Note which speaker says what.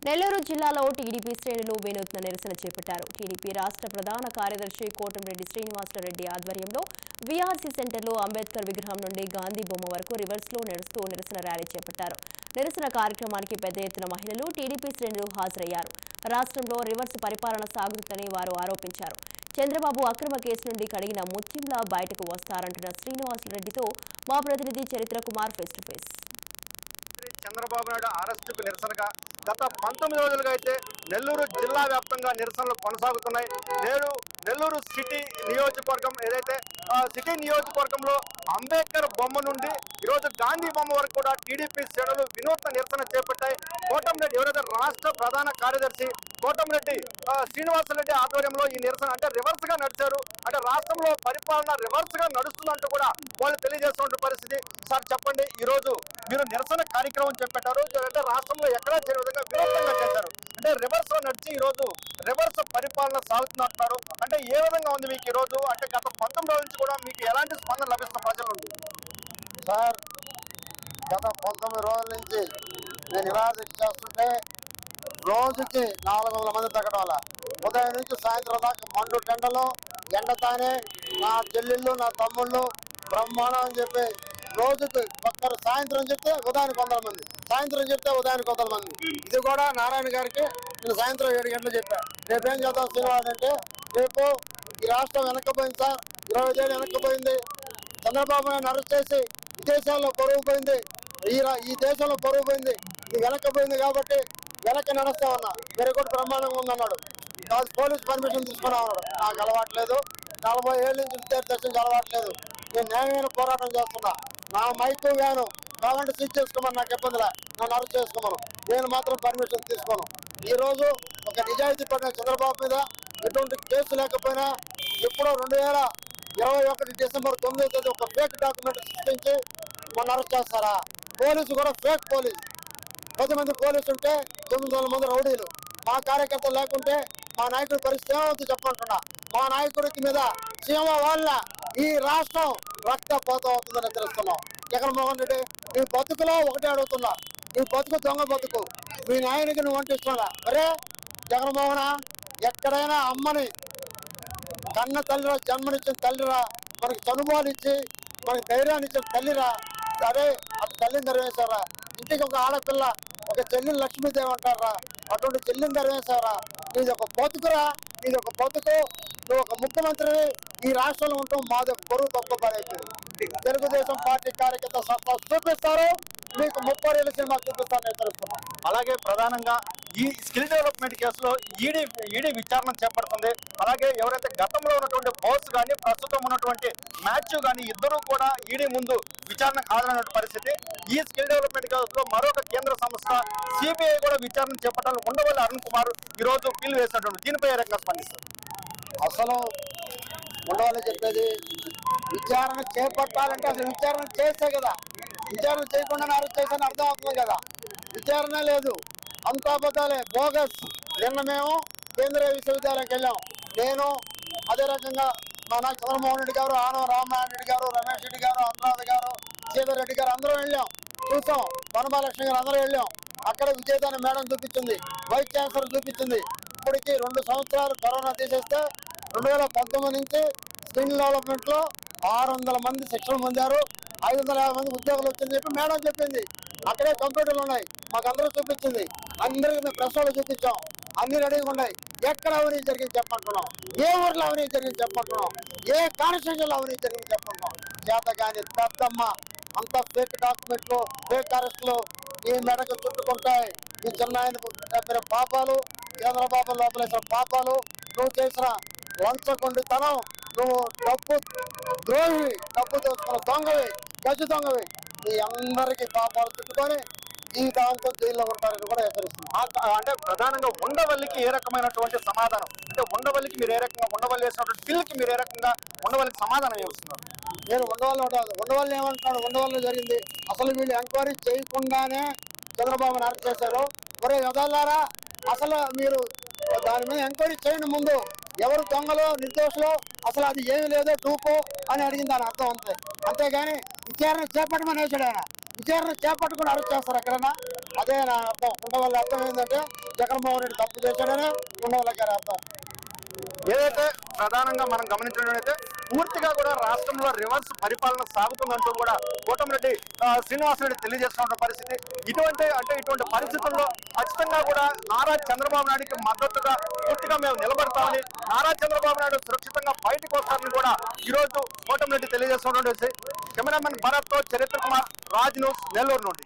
Speaker 1: నెల్లూరు జిల్లాలో టీడీపీ శ్రేణులు వినూత్న నిరసన చేపట్టారు. టీడీపీ రాష్ట్ర ప్రధాన కార్యదర్శి కోటంరెడ్డి శ్రీనివాసరెడ్డి ఆధ్వర్యంలో వీఆర్సీ సెంటర్లో అంబేద్కర్ విగ్రహం నుండి గాంధీ బొమ్మ వరకు రివర్స్లో నడుస్తూ నిరసన ర్యాలీ చేపట్టారు. నిరసన కార్యక్రమానికి పెద్ద ఎత్తున మహిళలు, టీడీపీ శ్రేణులు హాజరయ్యారు. రాష్ట్రంలో రివర్స్ పరిపాలన సాగుతుందని వారు ఆరోపించారు. చంద్రబాబు అక్రమ కేసు నుండి కడిగిన ముత్యంలా బయటకు వస్తారంటున్న శ్రీనివాసరెడ్డితో మా ప్రతినిధి Charitra Kumar face to face.
Speaker 2: Chandrababu Naidu అరెస్టుకు నిరసనగా గత 19 రోజులుగా అయితే నెల్లూరు జిల్లా వ్యాప్తంగా నిరసనలు కొనసాగుతున్నాయి. నేడు నెల్లూరు సిటీ నియోజకవర్గం ఏదైతే సిటీ నియోజకవర్గంలో అంబేద్కర్ బొమ్మ నుండి ఈరోజు గాంధీ బొమ్మ వరకు కూడా టీడీపీ శ్రేణులు వినూత్న నిరసన చేపట్టాయి. కోటంరెడ్డి ఎవరైతే రాష్ట్ర ప్రధాన కార్యదర్శి కోటంరెడ్డి శ్రీనివాసరెడ్డి ఆధ్వర్యంలో ఈ నిరసన అంటే రివర్స్ గా నడిచారు. అంటే రాష్ట్రంలో పరిపాలన రివర్స్ గా నడుస్తుందంటూ కూడా వాళ్ళు తెలియజేస్తున్న పరిస్థితి. సార్ చెప్పండి, ఈ రోజు మీరు నిరసన కార్యక్రమం చేపట్టారు, అంటే రాష్ట్రంలో ఎక్కడా చేయని విధంగా వినూత్నంగా చేశారు. అంటే రివర్స్ లో నడిచి ఈ రోజు రివర్స్ పరిపాలన సాగుతున్నారు. అంటే ఏ విధంగా ఉంది మీకు ఈ రోజు? అంటే గత 19 రోజుల నుంచి కూడా మీకు ఎలాంటి స్పందన లభిస్తున్న ప్రజల నుండి?
Speaker 3: సార్, గత 19 రోజుల నుంచి నేను ఇలా చేస్తుంటే రోజుకి 400 మంది తగ్గడం వల్ల ఉదయం నుంచి సాయంత్రం దాకా మండు టెండలో ఎండతానే నా చెల్లెళ్ళు నా తమ్ముళ్ళు బ్రహ్మాండం అని చెప్పి రోజుకి ఒక్కరు సాయంత్రం చెప్తే ఉదయానికి 100 మంది, సాయంత్రం చెప్తే ఉదయానికి 100 మంది. ఇది కూడా నారాయణ గారికి నేను సాయంత్రం 7 గంటలు చెప్పాను. రేపేం చేద్దాం శ్రీనివాస్ అంటే, రేపు ఈ రాష్ట్రం వెనక్కిపోయింది సార్, 20 ఏళ్ళు వెనక్కిపోయింది. చంద్రబాబు నాయుడు అరెస్ట్ చేసి విదేశాల్లో పరువు పోయింది, ఈ దేశంలో పరువు పోయింది, ఇది వెనక్కిపోయింది కాబట్టి వెనక్కి నడుస్తా ఉన్నా. మీరు కూడా బ్రహ్మాండంగా ఉందన్నాడు. కాదు పోలీస్ పర్మిషన్ తీసుకున్నా ఉన్నాడు. నాకు అలవాట్లేదు, 40 ఏళ్ళ నుంచి విద్యార్థి అలవాట్లేదు. నేను న్యాయమైన పోరాటం చేస్తున్నా. నా మైకు వ్యాను కావాలంటే సీజ్ చేసుకోమని నాకు ఇబ్బందిలే, నన్ను అరెస్ట్ చేసుకోమను. నేను మాత్రం పర్మిషన్ తీసుకోను. ఈ రోజు ఒక నిజాయితీ పడిన చంద్రబాబు మీద ఎటువంటి కేసు లేకపోయినా ఎప్పుడో 2021 డిసెంబర్ 9వ తేదీ ఒక ఫేక్ డాక్యుమెంట్ సృష్టించి మొన్న అరెస్ట్ చేస్తారా? పోలీసు కూడా ఫేక్ పోలీసు. 10 మంది పోలీసు ఉంటే 900 మంది రౌడీలు. మా కార్యకర్తలు లేకుంటే మా నాయకుడి పరిస్థితి ఏమవుతుంది చెప్పంటున్నా. మా నాయకుడికి మీద సీఎం వాళ్ళ ఈ రాష్ట్రం రక్తపోతం అవుతుందని తెలుస్తున్నాం. జగన్మోహన్ రెడ్డి, నీ బతుకులో ఒకటే అడుగుతున్నా, నీ బతుకు దొంగ బతుకు, మీ నాయనకి నువ్వు అంటిస్తున్నా. అరే జగన్మోహన, ఎక్కడైనా అమ్మని కన్న తల్లిరా, జన్మనిచ్చిన తల్లిరా, మనకి చనుబాలు ఇచ్చి మనకి ధైర్యాన్ని ఇచ్చిన తల్లిరా. సరే అది తల్లిని ధరవేశారా? ఇంటికి ఒక ఆడపిల్ల, ఒక చెల్లిని లక్ష్మీదేవి అంటారా, అటువంటి చెల్లిని ధరవేశారా? నీది ఒక బతుకురా, నీది ఒక బతుకు. నువ్వు ఒక ముఖ్యమంత్రి ఈ రాష్ట్రంలో ఉంటాం, మాది ఒక బరువు తక్కువ పని అయిపోయింది. తెలుగుదేశం పార్టీ కార్యకర్త సత్తా చూపిస్తారు, మీకు 30 ఏళ్ళ సినిమా చూపిస్తారని తెలుస్తున్నాం.
Speaker 2: అలాగే ప్రధానంగా ఈ స్కిల్ డెవలప్మెంట్ కేసులో ఈడీ విచారణ చేపడుతుంది. అలాగే ఎవరైతే గతంలో ఉన్నటువంటి బాస్ కానీ ప్రస్తుతం ఉన్నటువంటి మ్యాథ్యూ కానీ ఇద్దరు కూడా ఈడీ ముందు విచారణకు హాజరైన పరిస్థితి. ఈ స్కిల్ డెవలప్మెంట్ కేసులో మరొక కేంద్ర సంస్థ సిబిఐ కూడా విచారణ చేపట్టాలని ఉండవల్లి అరుణ్ కుమార్ ఈ రోజు పిల్లు వేసినటువంటి దీనిపై ఏ రకంగా స్పందిస్తారు?
Speaker 3: అసలు ఉండవాలని చెప్పేది, విచారణ చేపట్టాలంటే అసలు విచారణ చేస్తే కదా, విచారణ చేయకుండా అరెస్ట్ చేశాను అర్థం అవుతుంది కదా. విచారణ లేదు, అంతా అబద్ధాలే, బోగస్. నిన్న మేము కేంద్రీయ విశ్వవిద్యాలయానికి వెళ్ళాం. నేను అదే రకంగా మా నాయకు చంద్రమోహన్ రెడ్డి గారు, ఆనవ రామనారాయణ రెడ్డి గారు, రమేష్ రెడ్డి గారు, అనురాధ గారు, శ్రీధర్ రెడ్డి గారు అందరూ వెళ్ళాం, చూసాం. వనమహాలక్ష్మి గారు అందరూ వెళ్ళాం. అక్కడ విజయదాని మేడం చూపించింది, వైస్ ఛాన్సలర్ చూపించింది. ఇప్పటికి 2 సంవత్సరాలు కరోనా తీసేస్తే 2019 నుంచి స్కిల్ డెవలప్మెంట్ లో 600 మంది శిక్షణ పొందారు, 550 మంది ఉద్యోగులు వచ్చిందని చెప్పి మేడం చెప్పింది. అక్కడే కంప్యూటర్లు ఉన్నాయి, మాకు అందరూ చూపించింది. అందరికీ మేము ప్రెస్ వాళ్ళు చూపించాం, అన్ని రెడీగా ఉన్నాయి. ఎక్కడ అవినీతి జరిగింది చెప్పంటున్నాం, ఏ ఊర్లో అవినీతి జరిగింది చెప్పంటున్నాం, ఏ కాన్స్టిట్యూషన్ లో అవినీతి జరిగింది చెప్పంటున్నాం. చేత కానీ పెద్దమ్మ అంత ఫేక్ డాక్యుమెంట్లు, ఫేక్ అరెస్టులు ఈ మెడకు చుట్టుకుంటాయి. ఈ చిన్న ఆయన పాపాలు, చంద్రబాబు లోపలేసిన పాపాలు, నువ్వు చేసిన లంచగొండితనం, నువ్వు డబ్బు ద్రోహి, డబ్బు దోచుకున్న దొంగవి, గజ దొంగవి, ఈ అందరికీ పాపాలు చుట్టుకొని ఈ దాంతో జైల్లో ఉంటారని కూడా హెచ్చరిస్తున్నారు.
Speaker 2: అంటే ప్రధానంగా ఉండవల్లికి ఏ రకమైనటువంటి సమాధానం, అంటే ఉండవల్లికి మీరు ఏ రకంగా, ఉండవల్లి వేసినటువంటి బిల్లుకి మీరు ఏ రకంగా ఉండవల్లికి సమాధానం ఏమిస్తున్నారు?
Speaker 3: నేను ఉండవల్లి ఏమంటున్నాడు, ఉండవల్లి జరిగింది అసలు వీళ్ళు ఎంక్వైరీ చేయకుండానే చంద్రబాబుని అరెస్ట్ చేశారు. ఒరే వదలారా, అసలు మీరు దాని మీద ఎంక్వైరీ చేయండి, ముందు ఎవరు దొంగలు నిర్దోషులు అసలు అది ఏమి లేదో టూపు అని అడిగింది. దాని అర్థం అంతే, అంతేగాని విచారణ చేపట్టమని వేసాడు ఆయన. విచారణ చేపట్టకుండా అరెస్ట్ చేస్తారు ఎక్కడన్నా, అదే నా అర్థం. ఉండవల్లి అర్థం ఏంటంటే జగన్మోహన్ రెడ్డి తప్పు చేశాడని ఉండవల్లి గారి అర్థం.
Speaker 2: ఏదైతే ప్రధానంగా మనం గమనించినట్లయితే పూర్తిగా కూడా రాష్ట్రంలో రివర్స్ పరిపాలన సాగుతుందంటూ కూడా కోటమిరెడ్డి శ్రీనివాసరెడ్డి తెలియజేస్తున్న పరిస్థితి. ఇటువంటి పరిస్థితుల్లో ఖచ్చితంగా కూడా నారా చంద్రబాబు నాయుడికి మద్దతుగా పూర్తిగా మేము నిలబడతామని, నారా చంద్రబాబు నాయుడు సురక్షితంగా బయటకు వస్తారని కూడా ఈరోజు కోటమిరెడ్డి తెలియజేస్తున్నటువంటి కెమెరామెన్ భరత్ తో చరిత్ర కుమార్, రాజ్ న్యూస్, నెల్లూరు నుండి.